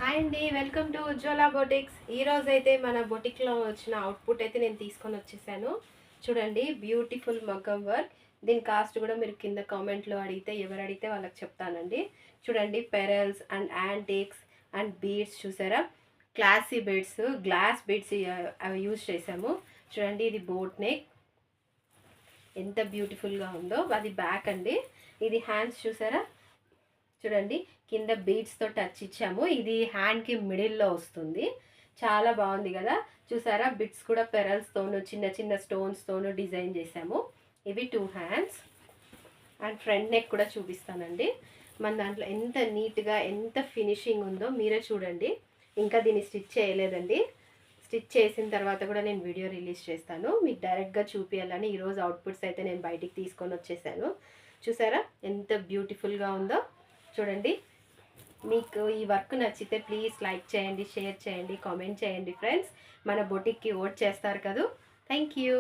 Hi అండి, welcome to Ujjwala boutiques. ఈరోజు అయితే మన బొటిక్లో వచ్చిన అవుట్పుట్ అయితే నేను తీసుకొని వచ్చేసాను. చూడండి, బ్యూటిఫుల్ మగ్గం వర్క్. దీని కాస్ట్ కూడా మీరు కింద కామెంట్లో అడిగితే ఎవరు అడిగితే వాళ్ళకి చెప్తానండి. చూడండి, pearls and antiques and beads చూసారా, క్లాసీ బీడ్స్, గ్లాస్ బీడ్స్ అవి యూజ్ చేసాము. చూడండి, ఇది బోట్ నెక్ ఎంత బ్యూటిఫుల్గా ఉందో. అది బ్యాక్ అండి. ఇది హ్యాండ్స్ చూసారా, చూడండి కింద బీడ్స్తో టచ్ ఇచ్చాము. ఇది హ్యాండ్కి మిడిల్లో వస్తుంది. చాలా బాగుంది కదా. చూసారా, బిట్స్ కూడా పెరల్స్తోను చిన్న చిన్న స్టోన్స్తోను డిజైన్ చేసాము. ఇవి 2 హ్యాండ్స్ అండ్ ఫ్రంట్ నెక్ కూడా చూపిస్తానండి. మన దాంట్లో ఎంత నీట్గా ఎంత ఫినిషింగ్ ఉందో మీరే చూడండి. ఇంకా దీన్ని స్టిచ్ చేయలేదండి. స్టిచ్ చేసిన తర్వాత కూడా నేను వీడియో రిలీజ్ చేస్తాను. మీకు డైరెక్ట్గా చూపించాలని ఈరోజు అవుట్పుట్స్ అయితే నేను బయటికి తీసుకొని వచ్చేసాను. చూసారా ఎంత బ్యూటిఫుల్గా ఉందో. చూడండి, మీకు ఈ వర్క్ నచ్చితే ప్లీజ్ లైక్ చేయండి, షేర్ చేయండి, కామెంట్ చేయండి ఫ్రెండ్స్. మన బొటిక్కి ఓట్ చేస్తారు కదా. Thank you.